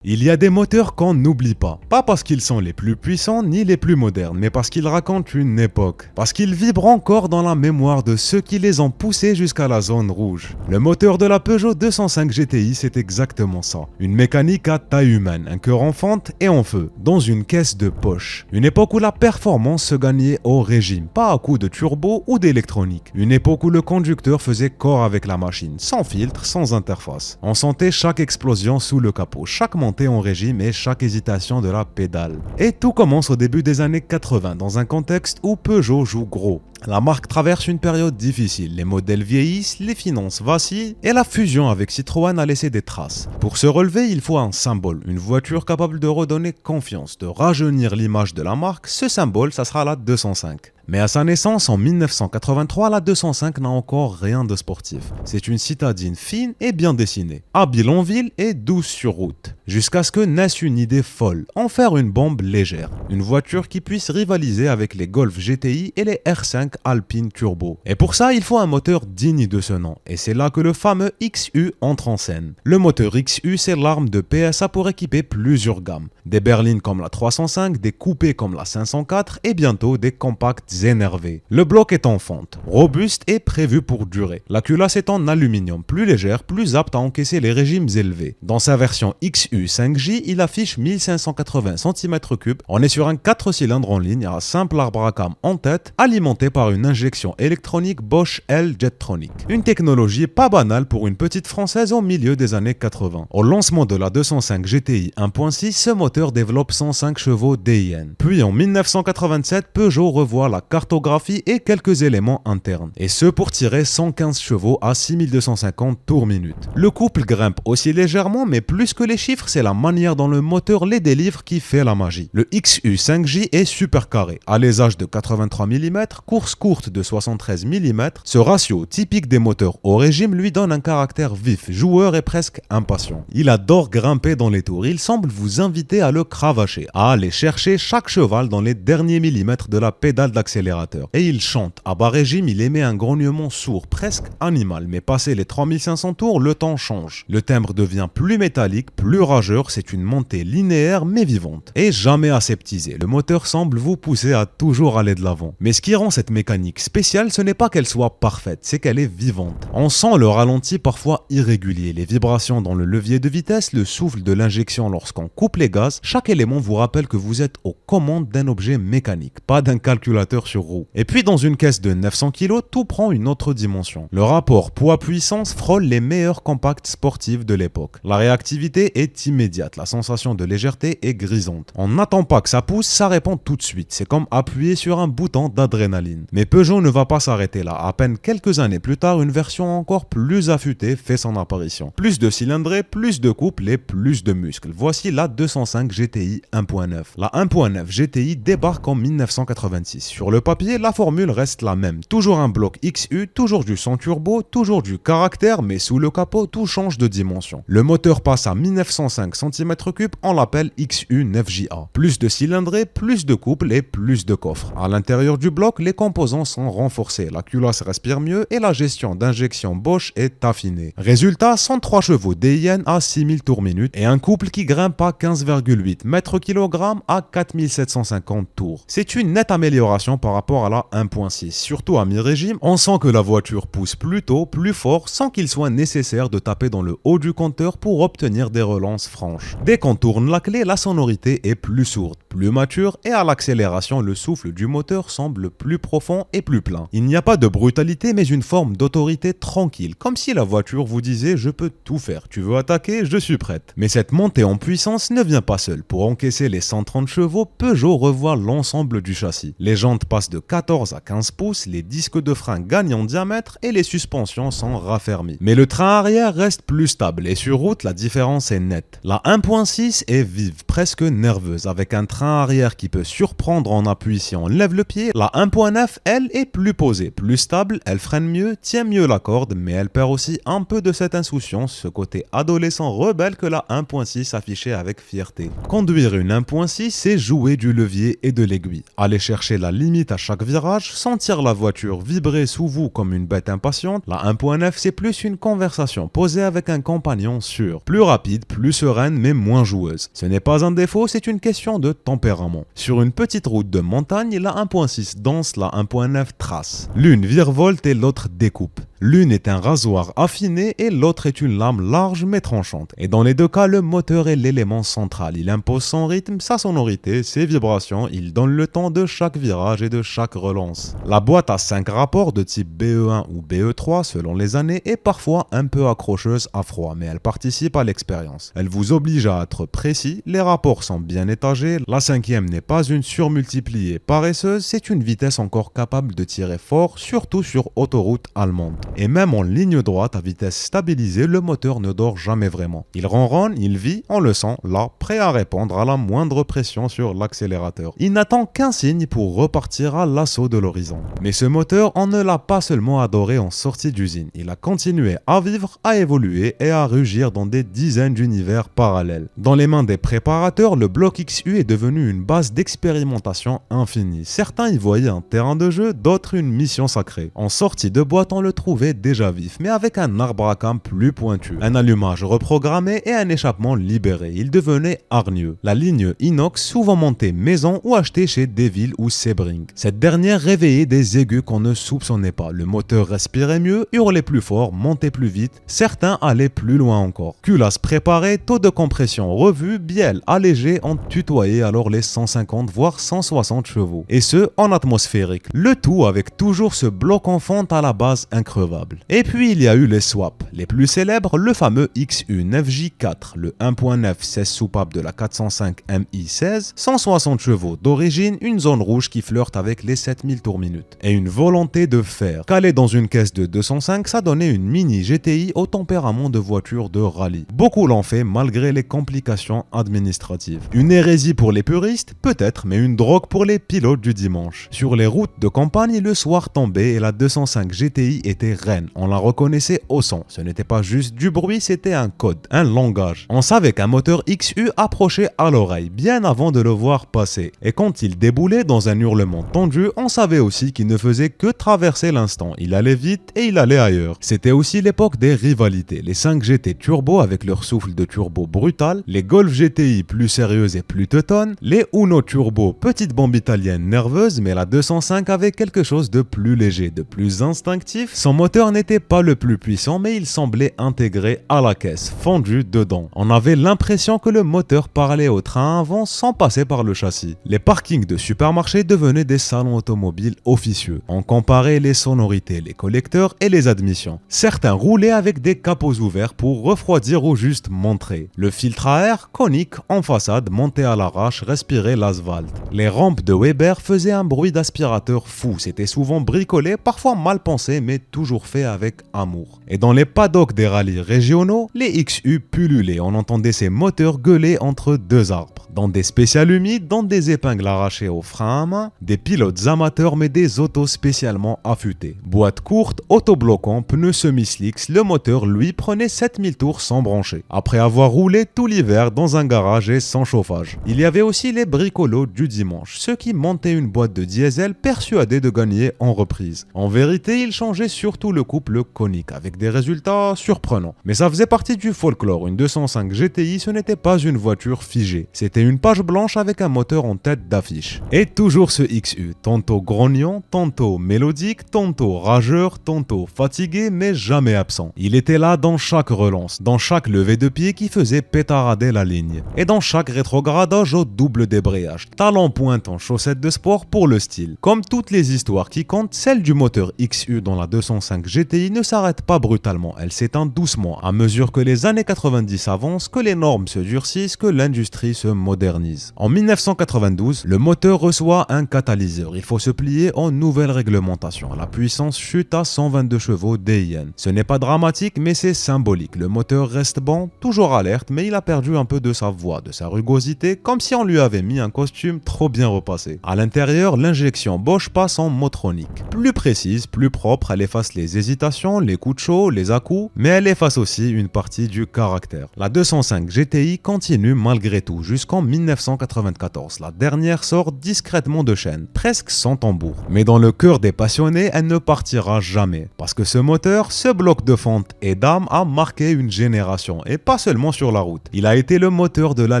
Il y a des moteurs qu'on n'oublie pas parce qu'ils sont les plus puissants ni les plus modernes, mais parce qu'ils racontent une époque, parce qu'ils vibrent encore dans la mémoire de ceux qui les ont poussés jusqu'à la zone rouge. Le moteur de la Peugeot 205 GTI, c'est exactement ça, une mécanique à taille humaine, un cœur en fente et en feu, dans une caisse de poche. Une époque où la performance se gagnait au régime, pas à coups de turbo ou d'électronique. Une époque où le conducteur faisait corps avec la machine, sans filtre, sans interface. On sentait chaque explosion sous le capot, chaque montée en régime et chaque hésitation de la pédale. Et tout commence au début des années 80 dans un contexte où Peugeot joue gros. La marque traverse une période difficile, les modèles vieillissent, les finances vacillent et la fusion avec Citroën a laissé des traces. Pour se relever, il faut un symbole, une voiture capable de redonner confiance, de rajeunir l'image de la marque. Ce symbole, ça sera la 205. Mais à sa naissance en 1983, la 205 n'a encore rien de sportif. C'est une citadine fine et bien dessinée, habile en ville et douce sur route. Jusqu'à ce que naisse une idée folle, en faire une bombe légère. Une voiture qui puisse rivaliser avec les Golf GTI et les R5 Alpine Turbo. Et pour ça, il faut un moteur digne de ce nom. Et c'est là que le fameux XU entre en scène. Le moteur XU, c'est l'arme de PSA pour équiper plusieurs gammes. Des berlines comme la 305, des coupés comme la 504 et bientôt des compacts énervés. Le bloc est en fonte, robuste et prévu pour durer. La culasse est en aluminium, plus légère, plus apte à encaisser les régimes élevés. Dans sa version XU 5J, il affiche 1580 cm3. On est sur un 4 cylindres en ligne à simple arbre à cam en tête, alimenté par une injection électronique Bosch L Jetronic. Une technologie pas banale pour une petite française au milieu des années 80. Au lancement de la 205 GTI 1.6, ce moteur développe 105 chevaux DIN. Puis en 1987, Peugeot revoit la cartographie et quelques éléments internes. Et ce pour tirer 115 chevaux à 6250 tours minute. Le couple grimpe aussi légèrement, mais plus que les chiffres, c'est la manière dont le moteur les délivre qui fait la magie. Le XU 5J est super carré, alésage de 83 mm, course courte de 73 mm. Ce ratio typique des moteurs au régime lui donne un caractère vif, joueur et presque impatient. Il adore grimper dans les tours, il semble vous inviter à le cravacher, à aller chercher chaque cheval dans les derniers millimètres de la pédale d'accélérateur. Et il chante. À bas régime, il émet un grognement sourd, presque animal, mais passé les 3500 tours, le temps change. Le timbre devient plus métallique, plus rageur, c'est une montée linéaire mais vivante. Et jamais aseptisée, le moteur semble vous pousser à toujours aller de l'avant. Mais ce qui rend cette mécanique spéciale, ce n'est pas qu'elle soit parfaite, c'est qu'elle est vivante. On sent le ralenti parfois irrégulier, les vibrations dans le levier de vitesse, le souffle de l'injection lorsqu'on coupe les gaz. Chaque élément vous rappelle que vous êtes aux commandes d'un objet mécanique, pas d'un calculateur sur roue. Et puis dans une caisse de 900 kg, tout prend une autre dimension. Le rapport poids-puissance frôle les meilleurs compacts sportifs de l'époque. La réactivité est immédiate, la sensation de légèreté est grisante. On n'attend pas que ça pousse, ça répond tout de suite. C'est comme appuyer sur un bouton d'adrénaline. Mais Peugeot ne va pas s'arrêter là. À peine quelques années plus tard, une version encore plus affûtée fait son apparition. Plus de cylindrée, plus de couple et plus de muscles. Voici la 205 GTI 1.9. La 1.9 GTI débarque en 1986. Sur le papier, la formule reste la même. Toujours un bloc XU, toujours du son turbo, toujours du caractère, mais sous le capot, tout change de dimension. Le moteur passe à 1905 cm3, on l'appelle XU 9JA. Plus de cylindrée, plus de couple et plus de coffre. À l'intérieur du bloc, les composants sont renforcés, la culasse respire mieux et la gestion d'injection Bosch est affinée. Résultat, 103 chevaux DIN à 6000 tours minute et un couple qui grimpe à 15,8 m/kg à 4750 tours. C'est une nette amélioration par rapport à la 1.6. Surtout à mi-régime, on sent que la voiture pousse plus tôt, plus fort, sans qu'il soit nécessaire de taper dans le haut du compteur pour obtenir des relances franches. Dès qu'on tourne la clé, la sonorité est plus sourde, plus mature et à l'accélération, le souffle du moteur semble plus profond et plus plein. Il n'y a pas de brutalité mais une forme d'autorité tranquille, comme si la voiture vous disait « je peux tout faire, tu veux attaquer, je suis prête ». Mais cette montée en puissance ne vient pas seule. Pour encaisser les 130 chevaux, Peugeot revoit l'ensemble du châssis. Les jantes passent de 14 à 15 pouces, les disques de frein gagnent en diamètre et les suspensions sont raffermies. Mais le train arrière reste plus stable et sur route, la différence est nette. La 1.6 est vive, presque nerveuse, avec un train arrière qui peut surprendre en appui si on lève le pied. La 1.9 1.9, elle, est plus posée, plus stable, elle freine mieux, tient mieux la corde, mais elle perd aussi un peu de cette insouciance, ce côté adolescent rebelle que la 1.6 affichait avec fierté. Conduire une 1.6, c'est jouer du levier et de l'aiguille, aller chercher la limite à chaque virage, sentir la voiture vibrer sous vous comme une bête impatiente. La 1.9, c'est plus une conversation posée avec un compagnon sûr, plus rapide, plus sereine, mais moins joueuse. Ce n'est pas un défaut, c'est une question de tempérament. Sur une petite route de montagne, la 1.6 danse, la 1.9 trace. L'une virevolte et l'autre découpe. L'une est un rasoir affiné et l'autre est une lame large mais tranchante. Et dans les deux cas, le moteur est l'élément central. Il impose son rythme, sa sonorité, ses vibrations, il donne le temps de chaque virage et de chaque relance. La boîte a 5 rapports de type BE1 ou BE3 selon les années et parfois un peu accrocheuse à froid, mais elle participe à l'expérience. Elle vous oblige à être précis, les rapports sont bien étagés, la 5e n'est pas une surmultipliée paresseuse, c'est une vitesse encore capable de tirer fort, surtout sur autoroute allemande. Et même en ligne droite à vitesse stabilisée, le moteur ne dort jamais vraiment. Il ronronne, il vit, on le sent, là, prêt à répondre à la moindre pression sur l'accélérateur. Il n'attend qu'un signe pour repartir à l'assaut de l'horizon. Mais ce moteur, on ne l'a pas seulement adoré en sortie d'usine. Il a continué à vivre, à évoluer et à rugir dans des dizaines d'univers parallèles. Dans les mains des préparateurs, le bloc XU est devenu une base d'expérimentation infinie. Certains y voyaient un terrain de jeu, d'autres une mission sacrée. En sortie de boîte, on le trouvait déjà vif, mais avec un arbre à cam plus pointu, un allumage reprogrammé et un échappement libéré. Il devenait hargneux. La ligne inox, souvent montée maison ou achetée chez Deville ou Sebring. Cette dernière réveillait des aigus qu'on ne soupçonnait pas. Le moteur respirait mieux, hurlait plus fort, montait plus vite. Certains allaient plus loin encore. Culasse préparée, taux de compression revu, bielle allégé, on tutoyait alors les 150 voire 160 chevaux. Et ce, en atmosphérique. Le tout avec toujours ce bloc en fonte à la base increvable. Et puis il y a eu les swaps. Les plus célèbres, le fameux XU9J4, le 1.9 16 soupapes de la 405 MI16, 160 chevaux d'origine, une zone rouge qui flirte avec les 7000 tours minute. Et une volonté de faire. Calé dans une caisse de 205, ça donnait une mini GTI au tempérament de voiture de rallye. Beaucoup l'ont fait malgré les complications administratives. Une hérésie pour les puristes, peut-être, mais une drogue pour les pilotes du dimanche. Sur les routes de campagne, le soir tombait et la 205 GTI était reine. On la reconnaissait au son. Ce n'était pas juste du bruit, c'était un code, un langage. On savait qu'un moteur XU approchait à l'oreille, bien avant de le voir passer. Et quand il déboulait dans un hurlement tendu, on savait aussi qu'il ne faisait que traverser l'instant. Il allait vite et il allait ailleurs. C'était aussi l'époque des rivalités. Les 5 GT turbo avec leur souffle de turbo brutal, les Golf GTI plus sérieuses et plus teutonnes, les Uno turbo, petite bombe italienne nerveuse, mais la 205 avait quelque chose de plus léger, de plus instinctif. Son moteur n'était pas le plus puissant, mais il semblait intégré à la caisse, fendu dedans. On avait l'impression que le moteur parlait au train avant sans passer par le châssis. Les parkings de supermarchés devenaient des salons automobiles officieux. On comparait les sonorités, les collecteurs et les admissions. Certains roulaient avec des capots ouverts pour refroidir ou juste montrer. Le filtre à air, conique, en façade, monté à l'arrache, respirait l'asphalte. Les rampes de Weber faisaient un bruit d'aspirateur fou. C'était souvent bricolé, parfois mal pensé, mais toujours fait avec amour. Et dans les paddocks des rallyes régionaux, les XU pullulaient. On entendait ces moteurs gueuler entre deux arbres. Dans des spéciales humides, dans des épingles arrachées au frein à main, des pilotes amateurs mais des autos spécialement affûtés. Boîte courte, autobloquant, pneus semi-slicks, le moteur lui prenait 7000 tours sans brancher. Après avoir roulé tout l'hiver dans un garage et sans chauffage. Il y avait aussi les bricolos du dimanche, ceux qui montaient une boîte de diesel persuadés de gagner en reprise. En vérité, ils changeaient surtout le couple conique avec des résultats surprenants. Mais ça faisait partie du folklore. Une 205 GTI, ce n'était pas une voiture figée. C'était une page blanche avec un moteur en tête d'affiche. Et toujours ce XU, tantôt grognon, tantôt mélodique, tantôt rageur, tantôt fatigué, mais jamais absent. Il était là dans chaque relance, dans chaque levée de pied qui faisait pétarader la ligne, et dans chaque rétrogradage au double débrayage, talon pointe en chaussettes de sport pour le style. Comme toutes les histoires qui comptent, celle du moteur XU dans la 205 205 GTI ne s'arrête pas brutalement, elle s'éteint doucement à mesure que les années 90 avancent, que les normes se durcissent, que l'industrie se modernise. En 1992, le moteur reçoit un catalyseur. Il faut se plier aux nouvelles réglementations. La puissance chute à 122 chevaux DIN. Ce n'est pas dramatique, mais c'est symbolique. Le moteur reste bon, toujours alerte, mais il a perdu un peu de sa voix, de sa rugosité, comme si on lui avait mis un costume trop bien repassé. À l'intérieur, l'injection Bosch passe en Motronic. Plus précise, plus propre, elle efface les hésitations, les coups de chaud, les à-coups, mais elle efface aussi une partie du caractère. La 205 GTI continue malgré tout jusqu'en 1994. La dernière sort discrètement de chaîne, presque sans tambour. Mais dans le cœur des passionnés, elle ne partira jamais. Parce que ce moteur, ce bloc de fonte et d'âme a marqué une génération, et pas seulement sur la route. Il a été le moteur de la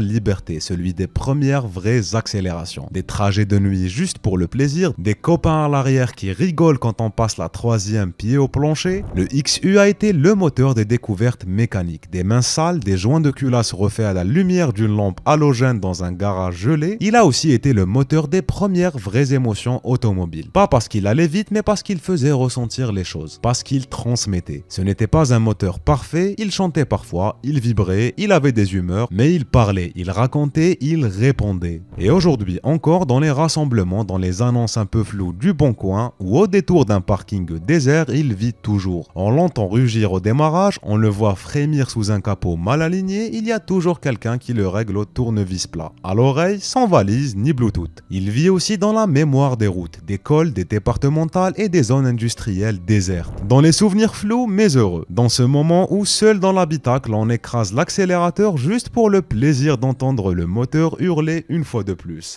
liberté, celui des premières vraies accélérations. Des trajets de nuit juste pour le plaisir, des copains à l'arrière qui rigolent quand on passe la troisième pied au plancher. Le XU a été le moteur des découvertes mécaniques, des mains sales, des joints de culasse refaits à la lumière d'une lampe halogène dans un garage gelé. Il a aussi été le moteur des premières vraies émotions automobiles. Pas parce qu'il allait vite, mais parce qu'il faisait ressentir les choses, parce qu'il transmettait. Ce n'était pas un moteur parfait, il chantait parfois, il vibrait, il avait des humeurs, mais il parlait, il racontait, il répondait. Et aujourd'hui encore, dans les rassemblements, dans les annonces un peu floues du Bon Coin, ou au détour d'un parking désert, il vit toujours. On l'entend rugir au démarrage, on le voit frémir sous un capot mal aligné, il y a toujours quelqu'un qui le règle au tournevis plat. À l'oreille, sans valise ni Bluetooth. Il vit aussi dans la mémoire des routes, des cols, des départementales et des zones industrielles désertes. Dans les souvenirs flous mais heureux. Dans ce moment où seul dans l'habitacle on écrase l'accélérateur juste pour le plaisir d'entendre le moteur hurler une fois de plus.